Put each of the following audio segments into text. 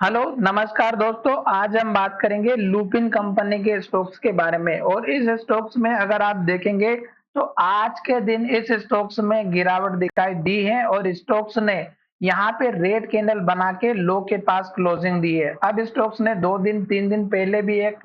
Hello नमस्कार दोस्तों। आज हम बात करेंगे लुपिन कंपनी के स्टॉक्स के बारे में। और इस स्टॉक्स में अगर आप देखेंगे तो आज के दिन इस स्टॉक्स में गिरावट दिखाई दी है और स्टॉक्स ने यहाँ पे रेड कैंडल बना के लो के पास क्लोजिंग दी है। अब स्टॉक्स ने 2 दिन 3 दिन पहले भी एक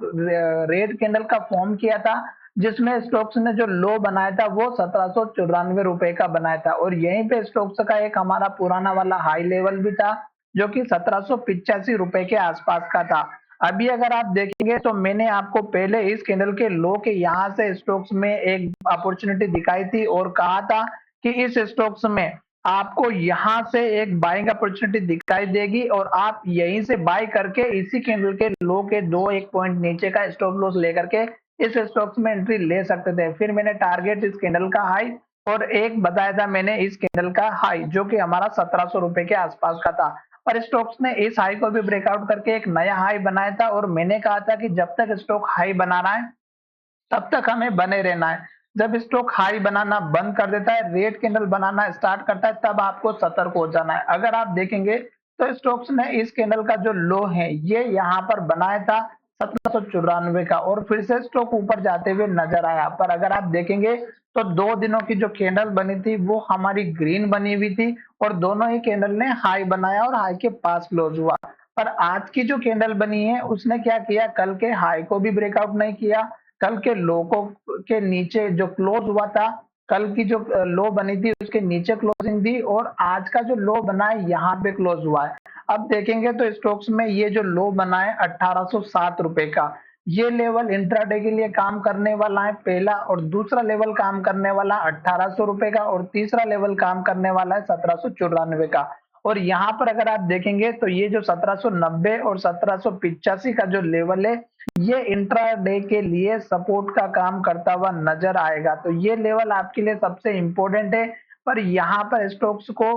रेड कैंडल का फॉर्म किया था, जिसमें स्टॉक्स ने जो लो बनाया था वो 1794 रुपए का बनाया था। और यहीं पे स्टॉक्स का एक हमारा पुराना वाला हाई लेवल भी था, जो कि 1785 रुपए के आसपास का था। अभी अगर आप देखेंगे तो मैंने आपको पहले इस कैंडल के लो के यहाँ से स्टॉक्स में एक अपॉर्चुनिटी दिखाई थी और कहा था कि इस स्टॉक्स में आपको यहाँ से एक बाइंग अपॉर्चुनिटी दिखाई देगी और आप यहीं से बाय करके इसी कैंडल के लो के 2-1 पॉइंट नीचे का स्टॉप लॉस लेकर के इस स्टॉक्स में एंट्री ले सकते थे। फिर मैंने टारगेट इस कैंडल का हाई और एक बताया था मैंने इस कैंडल का हाई, जो कि हमारा 1700 रुपए के आसपास का था। पर स्टॉक्स ने इस हाई को भी ब्रेकआउट करके एक नया हाई बनाया था और मैंने कहा था कि जब तक स्टॉक हाई बना रहा है तब तक हमें बने रहना है। जब स्टॉक हाई बनाना बंद कर देता है, रेड कैंडल बनाना स्टार्ट करता है, तब आपको सतर्क हो जाना है। अगर आप देखेंगे तो स्टॉक्स ने इस कैंडल का जो लो है ये यहाँ पर बनाया था 1794 का और फिर से स्टॉक ऊपर जाते हुए नजर आया। पर अगर आप देखेंगे तो 2 दिनों की जो कैंडल बनी थी वो हमारी ग्रीन बनी हुई थी और दोनों ही कैंडल ने हाई बनाया और हाई के पास क्लोज हुआ। पर आज की जो कैंडल बनी है उसने क्या किया, कल के हाई को भी ब्रेकआउट नहीं किया, कल के लो को के नीचे जो क्लोज हुआ था, कल की जो लो बनी थी उसके नीचे क्लोजिंग दी और आज का जो लो बना है यहाँ पे क्लोज हुआ है। अब देखेंगे तो स्टॉक्स में ये जो लो बना है 1807 रुपए का, ये लेवल इंट्राडे के लिए काम करने वाला है पहला, और दूसरा लेवल काम करने वाला 1800 रुपए का और तीसरा लेवल काम करने वाला है 1794 का। और यहाँ पर अगर आप देखेंगे तो ये जो 1790 और 1785 का जो लेवल है ये इंट्राडे के लिए सपोर्ट का काम करता हुआ नजर आएगा। तो ये लेवल आपके लिए सबसे इंपॉर्टेंट है। पर यहाँ पर स्टॉक्स को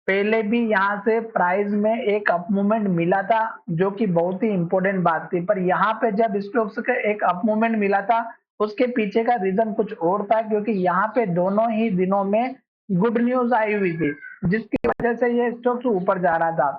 पहले भी यहाँ से प्राइस में एक अप मूवमेंट मिला था, जो कि बहुत ही इंपॉर्टेंट बात थी। पर यहाँ पे जब स्टॉक्स का एक अप मूवमेंट मिला था उसके पीछे का रीजन कुछ और था, क्योंकि यहाँ पे दोनों ही दिनों में गुड न्यूज आई हुई थी जिसकी वजह से ये स्टॉक्स ऊपर जा रहा था।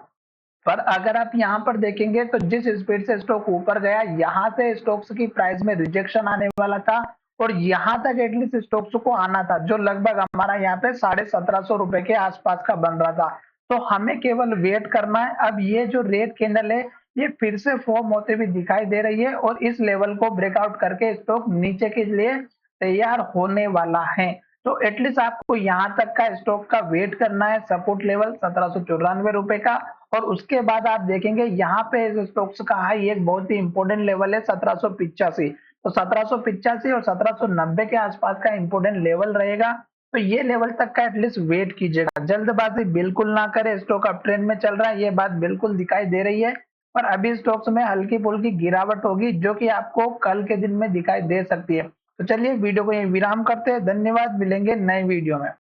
पर अगर आप यहाँ पर देखेंगे तो जिस स्पीड से स्टॉक ऊपर गया, यहाँ से स्टॉक्स की प्राइस में रिजेक्शन आने वाला था और यहाँ तक एटलीस्ट स्टॉक्स को आना था, जो लगभग हमारा यहाँ पे 1750 रुपए के आसपास का बन रहा था। तो हमें केवल वेट करना है। अब ये जो रेड कैंडल है ये फिर से फॉर्म होते हुए दिखाई दे रही है और इस लेवल को ब्रेकआउट करके स्टॉक नीचे के लिए तैयार होने वाला है। तो एटलीस्ट आपको यहाँ तक का स्टॉक का वेट करना है, सपोर्ट लेवल 1794 रुपए का। और उसके बाद आप देखेंगे यहाँ पे इस स्टॉक्स का हाई एक बहुत ही इंपॉर्टेंट लेवल है 1785। तो 1785 और 1790 के आसपास का इंपॉर्टेंट लेवल रहेगा। तो ये लेवल तक का एटलीस्ट वेट कीजिएगा, जल्दबाजी बिल्कुल ना करें। स्टॉक अप ट्रेंड में चल रहा है, ये बात बिल्कुल दिखाई दे रही है। पर अभी स्टॉक्स में हल्की फुल्की गिरावट होगी जो कि आपको कल के दिन में दिखाई दे सकती है। तो चलिए वीडियो को यहीं विराम करते हैं। धन्यवाद, मिलेंगे नए वीडियो में।